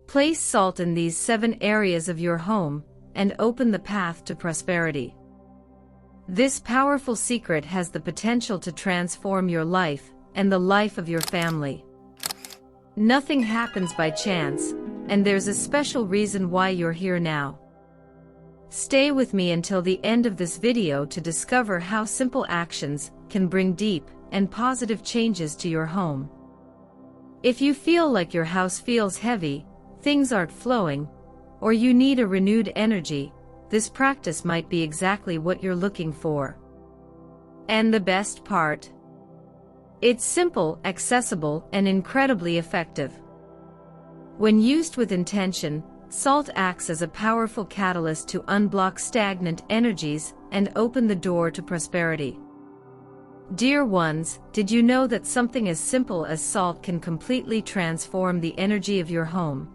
Place salt in these 7 areas of your home, and open the path to prosperity. This powerful secret has the potential to transform your life, and the life of your family. Nothing happens by chance, and there's a special reason why you're here now. Stay with me until the end of this video to discover how simple actions can bring deep and positive changes to your home. If you feel like your house feels heavy, things aren't flowing, or you need a renewed energy, this practice might be exactly what you're looking for. And the best part? It's simple, accessible, and incredibly effective. When used with intention, salt acts as a powerful catalyst to unblock stagnant energies and open the door to prosperity. Dear ones, did you know that something as simple as salt can completely transform the energy of your home?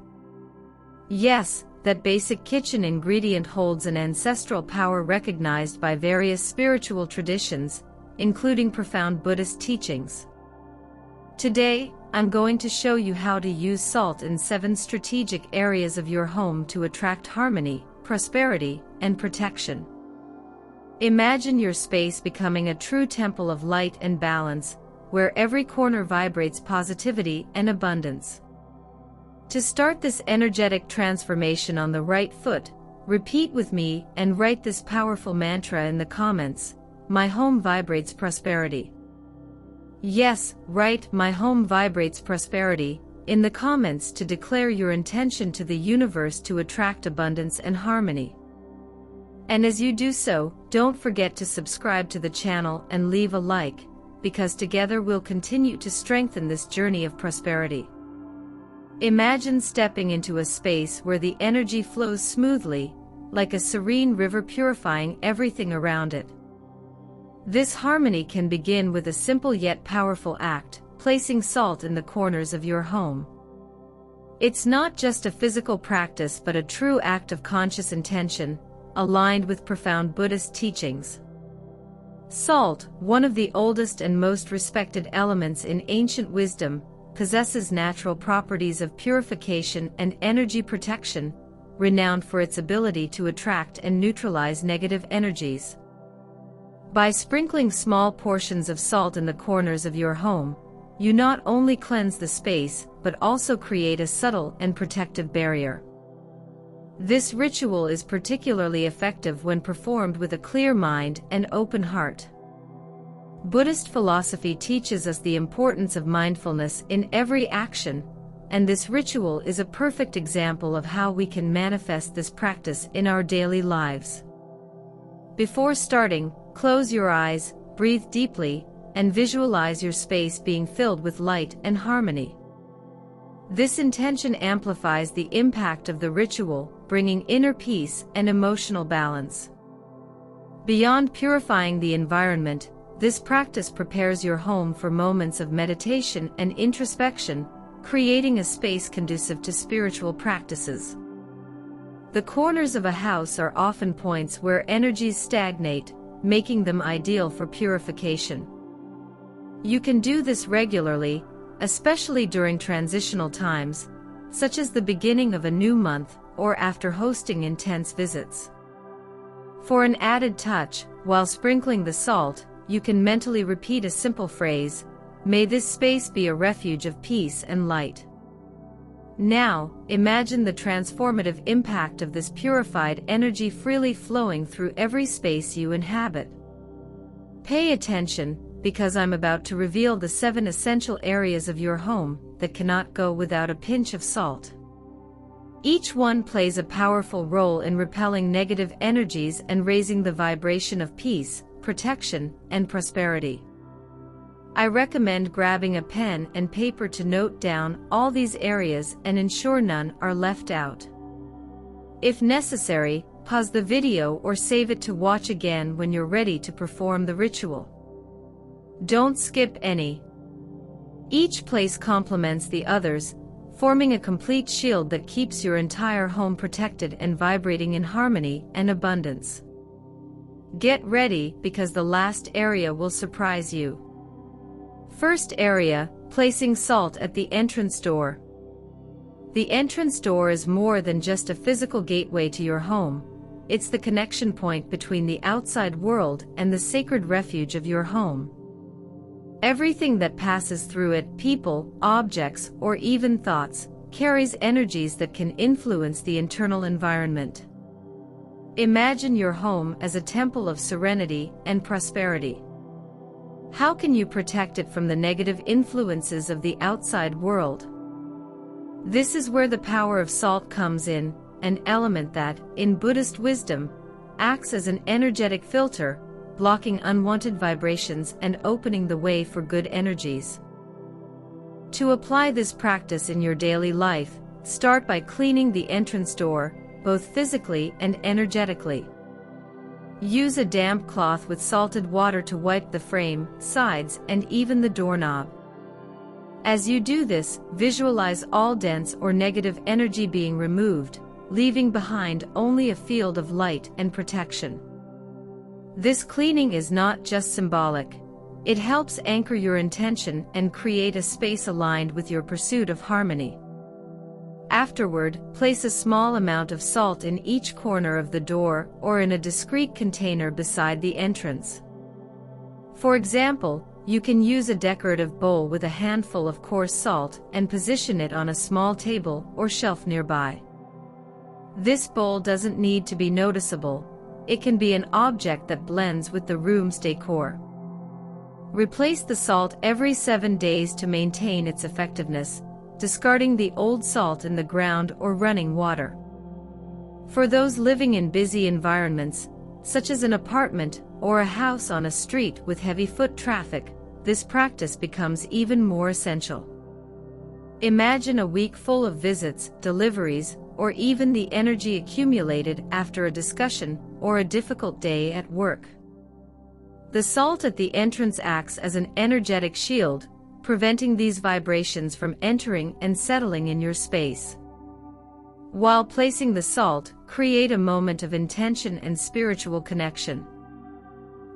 Yes, that basic kitchen ingredient holds an ancestral power recognized by various spiritual traditions, including profound Buddhist teachings. Today, I'm going to show you how to use salt in 7 strategic areas of your home to attract harmony, prosperity, and protection. Imagine your space becoming a true temple of light and balance, where every corner vibrates positivity and abundance. To start this energetic transformation on the right foot, repeat with me and write this powerful mantra in the comments: "My home vibrates prosperity." Yes, write "My home vibrates prosperity" in the comments to declare your intention to the universe to attract abundance and harmony. And as you do so, don't forget to subscribe to the channel and leave a like, because together we'll continue to strengthen this journey of prosperity. Imagine stepping into a space where the energy flows smoothly, like a serene river purifying everything around it. This harmony can begin with a simple yet powerful act: placing salt in the corners of your home. It's not just a physical practice but a true act of conscious intention, aligned with profound Buddhist teachings. Salt, one of the oldest and most respected elements in ancient wisdom, possesses natural properties of purification and energy protection, renowned for its ability to attract and neutralize negative energies. By sprinkling small portions of salt in the corners of your home, you not only cleanse the space but also create a subtle and protective barrier. This ritual is particularly effective when performed with a clear mind and open heart. Buddhist philosophy teaches us the importance of mindfulness in every action, and this ritual is a perfect example of how we can manifest this practice in our daily lives. Before starting, close your eyes, breathe deeply, and visualize your space being filled with light and harmony. This intention amplifies the impact of the ritual, bringing inner peace and emotional balance. Beyond purifying the environment, this practice prepares your home for moments of meditation and introspection, creating a space conducive to spiritual practices. The corners of a house are often points where energies stagnate, making them ideal for purification. You can do this regularly, especially during transitional times, such as the beginning of a new month or after hosting intense visits. For an added touch, while sprinkling the salt, you can mentally repeat a simple phrase: "May this space be a refuge of peace and light." Now, imagine the transformative impact of this purified energy freely flowing through every space you inhabit. Pay attention, because I'm about to reveal the 7 essential areas of your home that cannot go without a pinch of salt. Each one plays a powerful role in repelling negative energies and raising the vibration of peace, protection, and prosperity. I recommend grabbing a pen and paper to note down all these areas and ensure none are left out. If necessary, pause the video or save it to watch again when you're ready to perform the ritual. Don't skip any. Each place complements the others, forming a complete shield that keeps your entire home protected and vibrating in harmony and abundance. Get ready, because the last area will surprise you. First area, placing salt at the entrance door. The entrance door is more than just a physical gateway to your home. It's the connection point between the outside world and the sacred refuge of your home. Everything that passes through it, people, objects, or even thoughts, carries energies that can influence the internal environment. Imagine your home as a temple of serenity and prosperity. How can you protect it from the negative influences of the outside world? This is where the power of salt comes in, an element that, in Buddhist wisdom, acts as an energetic filter, blocking unwanted vibrations and opening the way for good energies. To apply this practice in your daily life, start by cleaning the entrance door, both physically and energetically. Use a damp cloth with salted water to wipe the frame, sides, and even the doorknob. As you do this, visualize all dense or negative energy being removed, leaving behind only a field of light and protection. This cleaning is not just symbolic. It helps anchor your intention and create a space aligned with your pursuit of harmony. Afterward, place a small amount of salt in each corner of the door or in a discreet container beside the entrance. For example, you can use a decorative bowl with a handful of coarse salt and position it on a small table or shelf nearby. This bowl doesn't need to be noticeable. It can be an object that blends with the room's decor. Replace the salt every 7 days to maintain its effectiveness, discarding the old salt in the ground or running water. For those living in busy environments, such as an apartment or a house on a street with heavy foot traffic, this practice becomes even more essential. Imagine a week full of visits, deliveries, or even the energy accumulated after a discussion or a difficult day at work. The salt at the entrance acts as an energetic shield, preventing these vibrations from entering and settling in your space. While placing the salt, create a moment of intention and spiritual connection.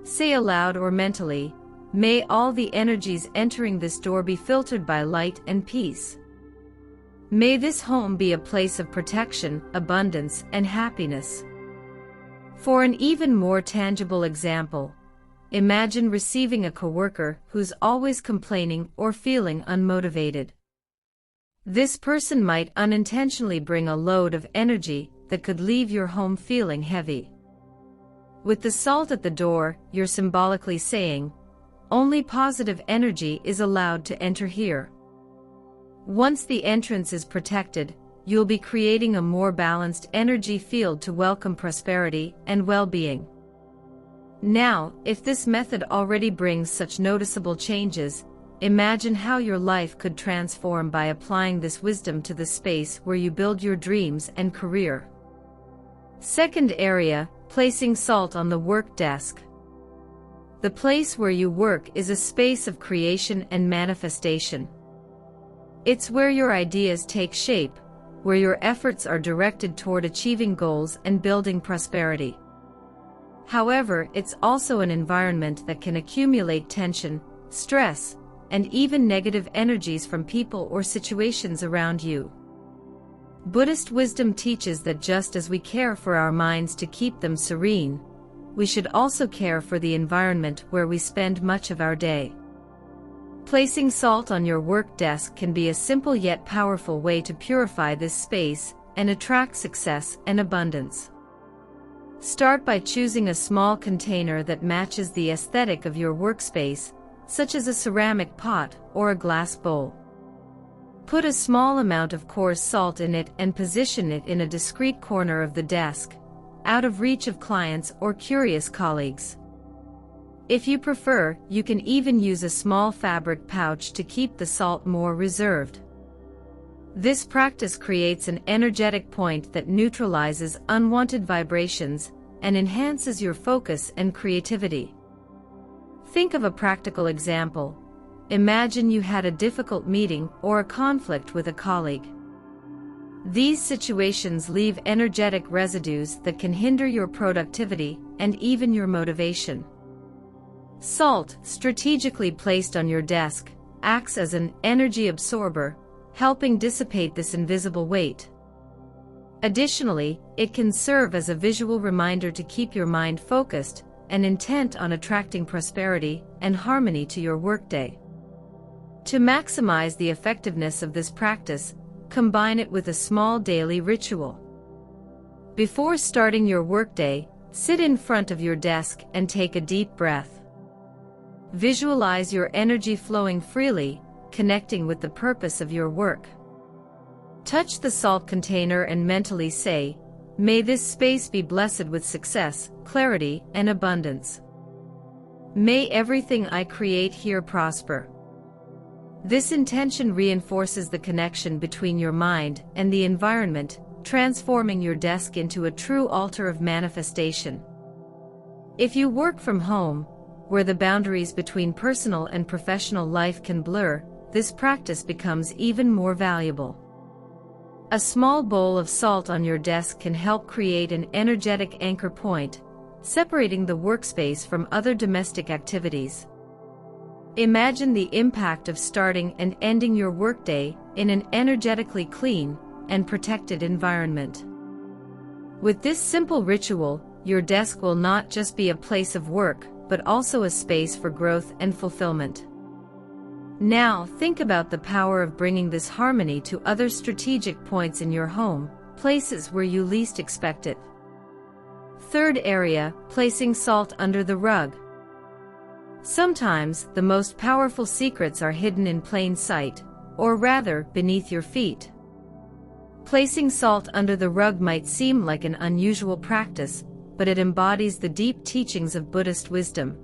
Say aloud or mentally, "May all the energies entering this door be filtered by light and peace. May this home be a place of protection, abundance, and happiness." For an even more tangible example, imagine receiving a coworker who's always complaining or feeling unmotivated. This person might unintentionally bring a load of energy that could leave your home feeling heavy. With the salt at the door, you're symbolically saying, "Only positive energy is allowed to enter here." Once the entrance is protected, you'll be creating a more balanced energy field to welcome prosperity and well-being. Now, if this method already brings such noticeable changes, imagine how your life could transform by applying this wisdom to the space where you build your dreams and career. Second area, placing salt on the work desk. The place where you work is a space of creation and manifestation. It's where your ideas take shape, where your efforts are directed toward achieving goals and building prosperity. However, it's also an environment that can accumulate tension, stress, and even negative energies from people or situations around you. Buddhist wisdom teaches that just as we care for our minds to keep them serene, we should also care for the environment where we spend much of our day. Placing salt on your work desk can be a simple yet powerful way to purify this space and attract success and abundance. Start by choosing a small container that matches the aesthetic of your workspace, such as a ceramic pot or a glass bowl. Put a small amount of coarse salt in it and position it in a discreet corner of the desk, out of reach of clients or curious colleagues. If you prefer, you can even use a small fabric pouch to keep the salt more reserved. This practice creates an energetic point that neutralizes unwanted vibrations and enhances your focus and creativity. Think of a practical example. Imagine you had a difficult meeting or a conflict with a colleague. These situations leave energetic residues that can hinder your productivity and even your motivation. Salt, strategically placed on your desk, acts as an energy absorber, helping dissipate this invisible weight. Additionally, it can serve as a visual reminder to keep your mind focused and intent on attracting prosperity and harmony to your workday. To maximize the effectiveness of this practice, combine it with a small daily ritual. Before starting your workday, sit in front of your desk and take a deep breath. Visualize your energy flowing freely, connecting with the purpose of your work. Touch the salt container and mentally say, "May this space be blessed with success, clarity, and abundance. May everything I create here prosper." This intention reinforces the connection between your mind and the environment, transforming your desk into a true altar of manifestation. If you work from home, where the boundaries between personal and professional life can blur, this practice becomes even more valuable. A small bowl of salt on your desk can help create an energetic anchor point, separating the workspace from other domestic activities. Imagine the impact of starting and ending your workday in an energetically clean and protected environment. With this simple ritual, your desk will not just be a place of work, but also a space for growth and fulfillment. Now, think about the power of bringing this harmony to other strategic points in your home, places where you least expect it. Third area, placing salt under the rug. Sometimes, the most powerful secrets are hidden in plain sight, or rather, beneath your feet. Placing salt under the rug might seem like an unusual practice, but it embodies the deep teachings of Buddhist wisdom.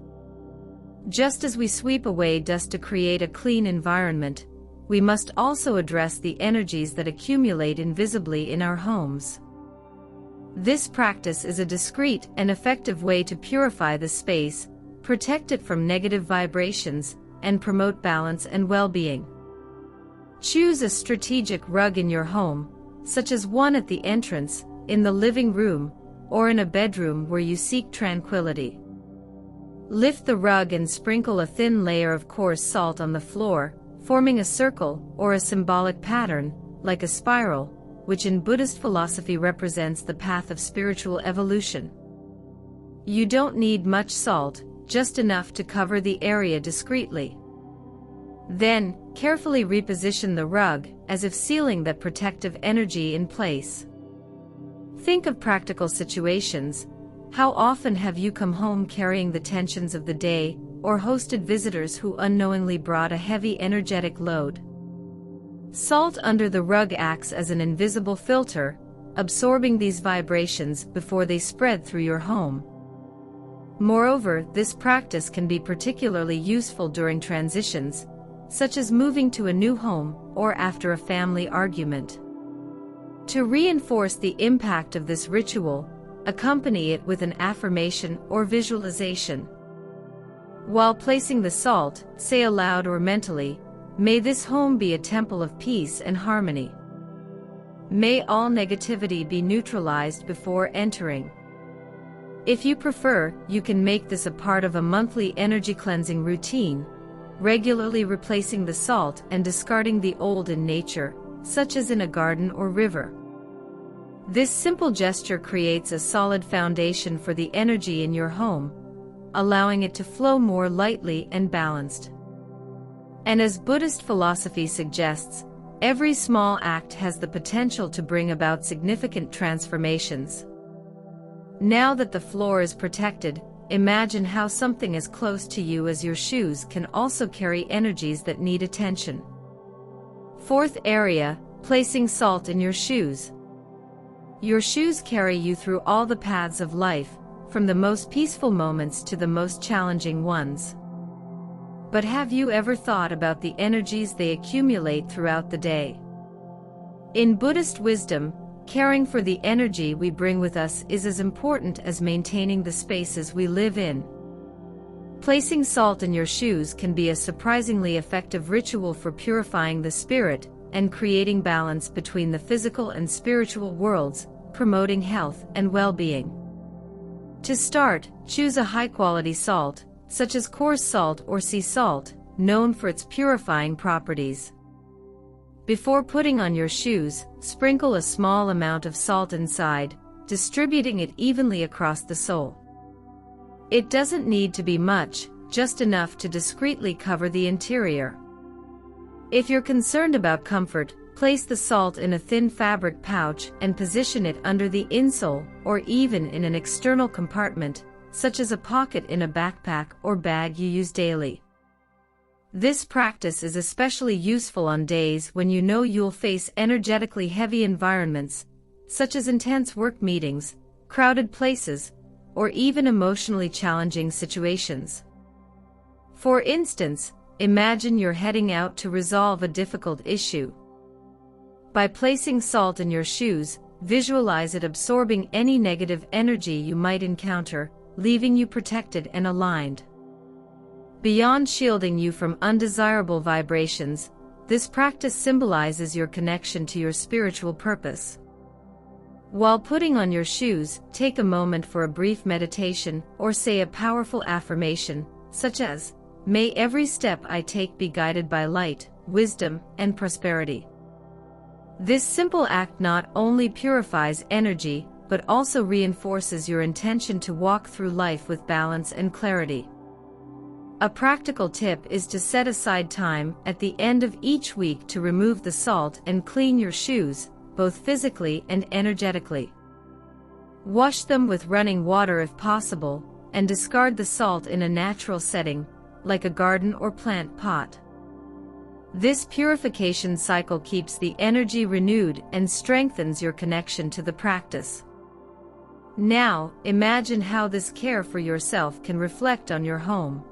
Just as we sweep away dust to create a clean environment, we must also address the energies that accumulate invisibly in our homes. This practice is a discreet and effective way to purify the space, protect it from negative vibrations, and promote balance and well-being. Choose a strategic rug in your home, such as one at the entrance, in the living room, or in a bedroom where you seek tranquility. Lift the rug and sprinkle a thin layer of coarse salt on the floor, forming a circle or a symbolic pattern, like a spiral, which in Buddhist philosophy represents the path of spiritual evolution. You don't need much salt, just enough to cover the area discreetly. Then, carefully reposition the rug, as if sealing that protective energy in place. Think of practical situations. How often have you come home carrying the tensions of the day, or hosted visitors who unknowingly brought a heavy energetic load? Salt under the rug acts as an invisible filter, absorbing these vibrations before they spread through your home. Moreover, this practice can be particularly useful during transitions, such as moving to a new home or after a family argument. To reinforce the impact of this ritual, accompany it with an affirmation or visualization. While placing the salt, say aloud or mentally, "May this home be a temple of peace and harmony. May all negativity be neutralized before entering." If you prefer, you can make this a part of a monthly energy cleansing routine, regularly replacing the salt and discarding the old in nature, such as in a garden or river. This simple gesture creates a solid foundation for the energy in your home, allowing it to flow more lightly and balanced. And as Buddhist philosophy suggests, every small act has the potential to bring about significant transformations. Now that the floor is protected, imagine how something as close to you as your shoes can also carry energies that need attention. Fourth area, placing salt in your shoes. Your shoes carry you through all the paths of life, from the most peaceful moments to the most challenging ones. But have you ever thought about the energies they accumulate throughout the day? In Buddhist wisdom, caring for the energy we bring with us is as important as maintaining the spaces we live in. Placing salt in your shoes can be a surprisingly effective ritual for purifying the spirit and creating balance between the physical and spiritual worlds, promoting health and well-being. To start, choose a high-quality salt, such as coarse salt or sea salt, known for its purifying properties. Before putting on your shoes, sprinkle a small amount of salt inside, distributing it evenly across the sole. It doesn't need to be much, just enough to discreetly cover the interior. If you're concerned about comfort, place the salt in a thin fabric pouch and position it under the insole or even in an external compartment, such as a pocket in a backpack or bag you use daily. This practice is especially useful on days when you know you'll face energetically heavy environments, such as intense work meetings, crowded places, or even emotionally challenging situations. For instance, imagine you're heading out to resolve a difficult issue. By placing salt in your shoes, visualize it absorbing any negative energy you might encounter, leaving you protected and aligned. Beyond shielding you from undesirable vibrations, this practice symbolizes your connection to your spiritual purpose. While putting on your shoes, take a moment for a brief meditation or say a powerful affirmation, such as, "May every step I take be guided by light, wisdom, and prosperity." This simple act not only purifies energy, but also reinforces your intention to walk through life with balance and clarity. A practical tip is to set aside time at the end of each week to remove the salt and clean your shoes, both physically and energetically. Wash them with running water if possible, and discard the salt in a natural setting, like a garden or plant pot. This purification cycle keeps the energy renewed and strengthens your connection to the practice. Now, imagine how this care for yourself can reflect on your home.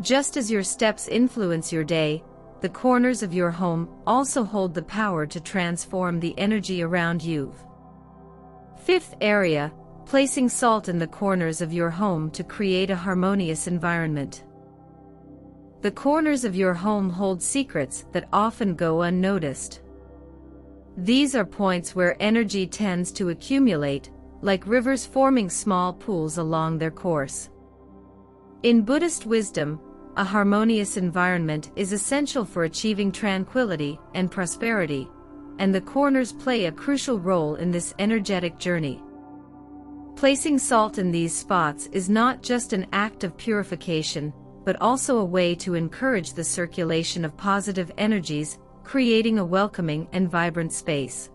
Just as your steps influence your day, the corners of your home also hold the power to transform the energy around you. Fifth area, placing salt in the corners of your home to create a harmonious environment. The corners of your home hold secrets that often go unnoticed. These are points where energy tends to accumulate, like rivers forming small pools along their course. In Buddhist wisdom, a harmonious environment is essential for achieving tranquility and prosperity, and the corners play a crucial role in this energetic journey. Placing salt in these spots is not just an act of purification, but also a way to encourage the circulation of positive energies, creating a welcoming and vibrant space.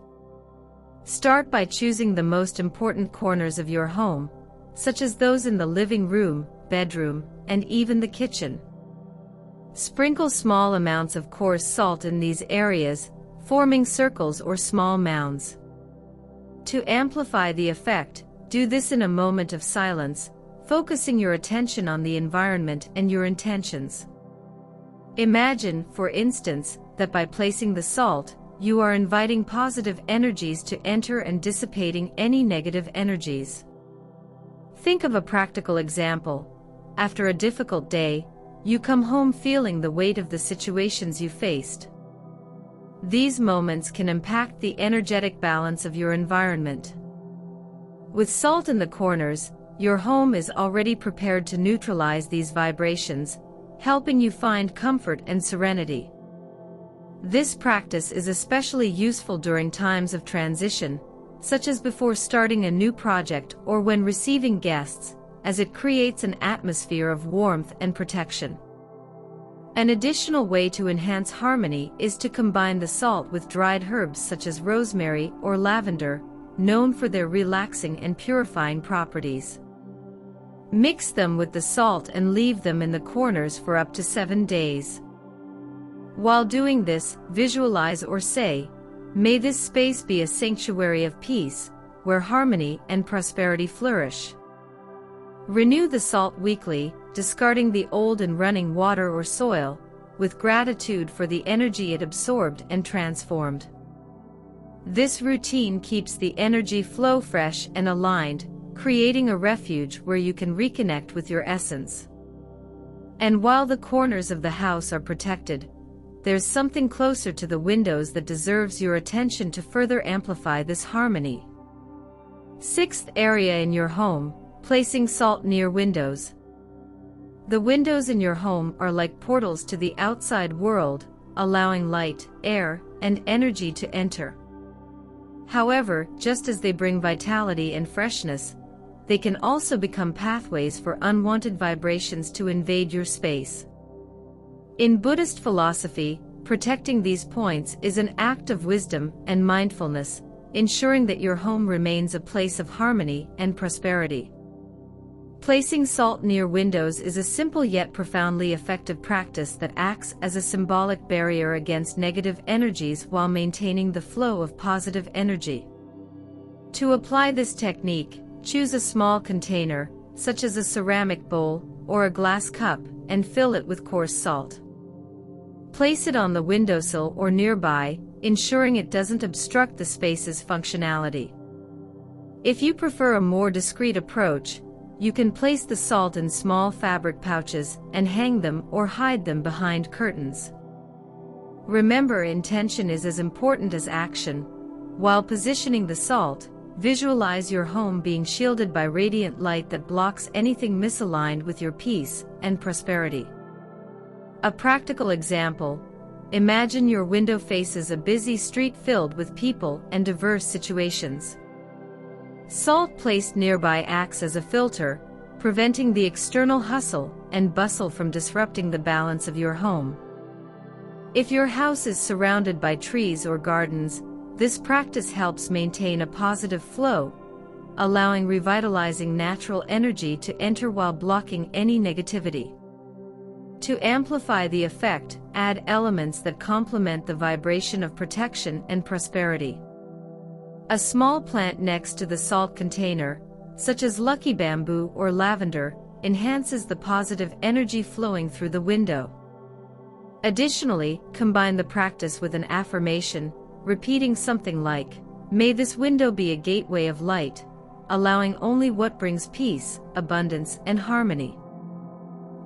Start by choosing the most important corners of your home, such as those in the living room, bedroom, and even the kitchen. Sprinkle small amounts of coarse salt in these areas, forming circles or small mounds. To amplify the effect, do this in a moment of silence, focusing your attention on the environment and your intentions. Imagine, for instance, that by placing the salt, you are inviting positive energies to enter and dissipating any negative energies. Think of a practical example. After a difficult day, you come home feeling the weight of the situations you faced. These moments can impact the energetic balance of your environment. With salt in the corners, your home is already prepared to neutralize these vibrations, helping you find comfort and serenity. This practice is especially useful during times of transition, such as before starting a new project or when receiving guests, as it creates an atmosphere of warmth and protection. An additional way to enhance harmony is to combine the salt with dried herbs such as rosemary or lavender, known for their relaxing and purifying properties. Mix them with the salt and leave them in the corners for up to 7 days. While doing this, visualize or say, "May this space be a sanctuary of peace, where harmony and prosperity flourish." Renew the salt weekly, discarding the old and running water or soil, with gratitude for the energy it absorbed and transformed. This routine keeps the energy flow fresh and aligned, creating a refuge where you can reconnect with your essence. And while the corners of the house are protected, there's something closer to the windows that deserves your attention to further amplify this harmony. Sixth area in your home, placing salt near windows. The windows in your home are like portals to the outside world, allowing light, air, and energy to enter. However, just as they bring vitality and freshness, they can also become pathways for unwanted vibrations to invade your space. In Buddhist philosophy, protecting these points is an act of wisdom and mindfulness, ensuring that your home remains a place of harmony and prosperity. Placing salt near windows is a simple yet profoundly effective practice that acts as a symbolic barrier against negative energies while maintaining the flow of positive energy. To apply this technique, choose a small container, such as a ceramic bowl or a glass cup, and fill it with coarse salt. Place it on the windowsill or nearby, ensuring it doesn't obstruct the space's functionality. If you prefer a more discreet approach, you can place the salt in small fabric pouches and hang them or hide them behind curtains. Remember, intention is as important as action. While positioning the salt, visualize your home being shielded by radiant light that blocks anything misaligned with your peace and prosperity. A practical example: imagine your window faces a busy street filled with people and diverse situations. Salt placed nearby acts as a filter, preventing the external hustle and bustle from disrupting the balance of your home. If your house is surrounded by trees or gardens, this practice helps maintain a positive flow, allowing revitalizing natural energy to enter while blocking any negativity. To amplify the effect, add elements that complement the vibration of protection and prosperity. A small plant next to the salt container, such as lucky bamboo or lavender, enhances the positive energy flowing through the window. Additionally, combine the practice with an affirmation, repeating something like, "May this window be a gateway of light," allowing only what brings peace, abundance, and harmony.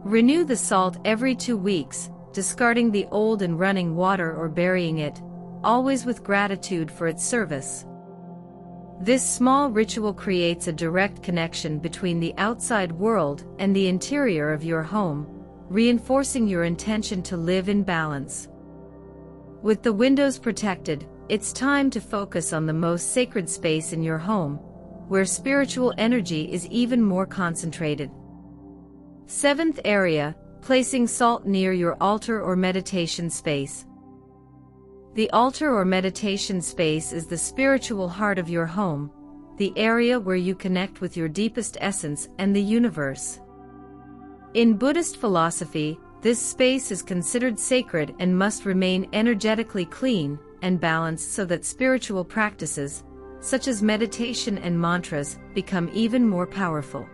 Renew the salt every 2 weeks, discarding the old and running water or burying it, always with gratitude for its service. This small ritual creates a direct connection between the outside world and the interior of your home, reinforcing your intention to live in balance. With the windows protected, it's time to focus on the most sacred space in your home, where spiritual energy is even more concentrated. 7th area, placing salt near your altar or meditation space. The altar or meditation space is the spiritual heart of your home, the area where you connect with your deepest essence and the universe. In Buddhist philosophy, this space is considered sacred and must remain energetically clean and balanced so that spiritual practices, such as meditation and mantras, become even more powerful.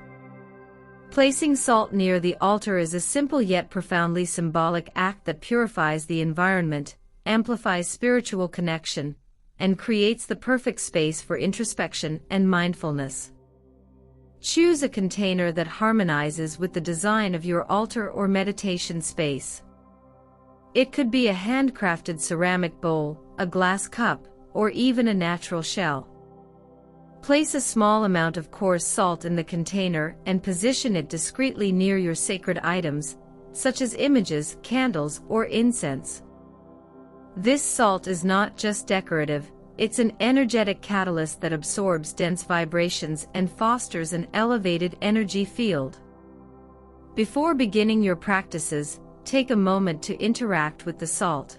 Placing salt near the altar is a simple yet profoundly symbolic act that purifies the environment, amplifies spiritual connection, and creates the perfect space for introspection and mindfulness. Choose a container that harmonizes with the design of your altar or meditation space. It could be a handcrafted ceramic bowl, a glass cup, or even a natural shell. Place a small amount of coarse salt in the container and position it discreetly near your sacred items, such as images, candles, or incense. This salt is not just decorative, it's an energetic catalyst that absorbs dense vibrations and fosters an elevated energy field. Before beginning your practices, take a moment to interact with the salt.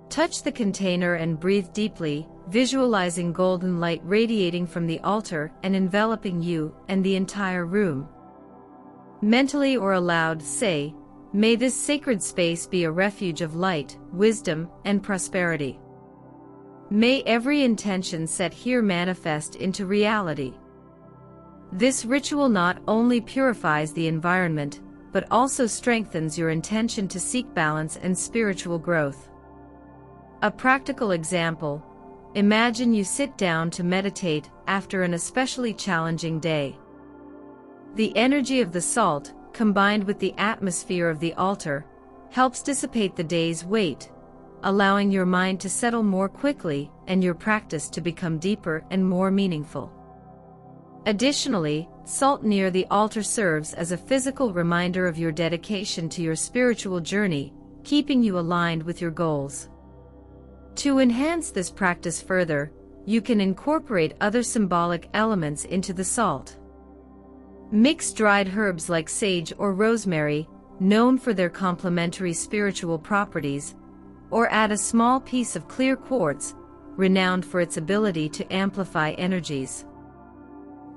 Touch the container and breathe deeply, visualizing golden light radiating from the altar and enveloping you and the entire room. Mentally or aloud say, "May this sacred space be a refuge of light, wisdom, and prosperity. May every intention set here manifest into reality." This ritual not only purifies the environment, but also strengthens your intention to seek balance and spiritual growth. A practical example: imagine you sit down to meditate after an especially challenging day. The energy of the salt, combined with the atmosphere of the altar, helps dissipate the day's weight, allowing your mind to settle more quickly and your practice to become deeper and more meaningful. Additionally, salt near the altar serves as a physical reminder of your dedication to your spiritual journey, keeping you aligned with your goals. To enhance this practice further, you can incorporate other symbolic elements into the salt. Mix dried herbs like sage or rosemary, known for their complementary spiritual properties, or add a small piece of clear quartz, renowned for its ability to amplify energies.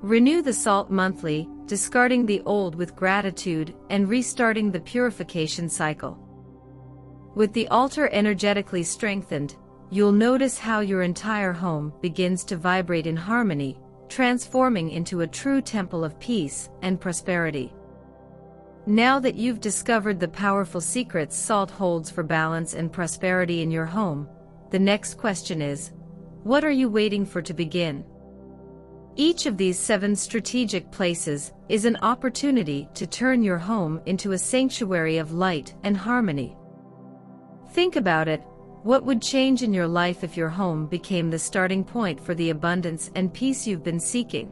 Renew the salt monthly, discarding the old with gratitude and restarting the purification cycle. With the altar energetically strengthened, you'll notice how your entire home begins to vibrate in harmony, transforming into a true temple of peace and prosperity. Now that you've discovered the powerful secrets salt holds for balance and prosperity in your home, the next question is, what are you waiting for to begin? Each of these 7 strategic places is an opportunity to turn your home into a sanctuary of light and harmony. Think about it. What would change in your life if your home became the starting point for the abundance and peace you've been seeking?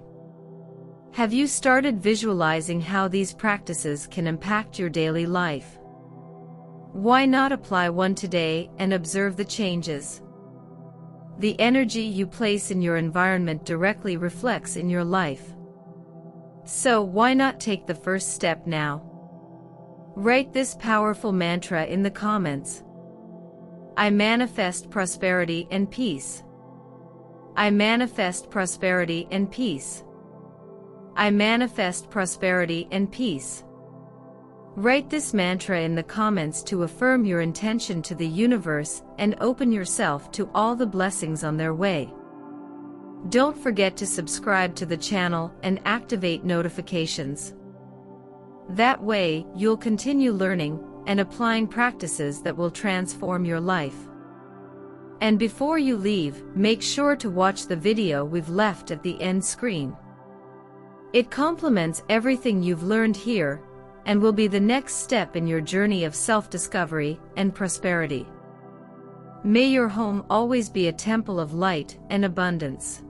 Have you started visualizing how these practices can impact your daily life? Why not apply one today and observe the changes? The energy you place in your environment directly reflects in your life. So why not take the first step now? Write this powerful mantra in the comments. I manifest prosperity and peace. I manifest prosperity and peace. I manifest prosperity and peace. Write this mantra in the comments to affirm your intention to the universe and open yourself to all the blessings on their way. Don't forget to subscribe to the channel and activate notifications. That way, you'll continue learning and applying practices that will transform your life. And before you leave, make sure to watch the video we've left at the end screen. It complements everything you've learned here and will be the next step in your journey of self-discovery and prosperity. May your home always be a temple of light and abundance.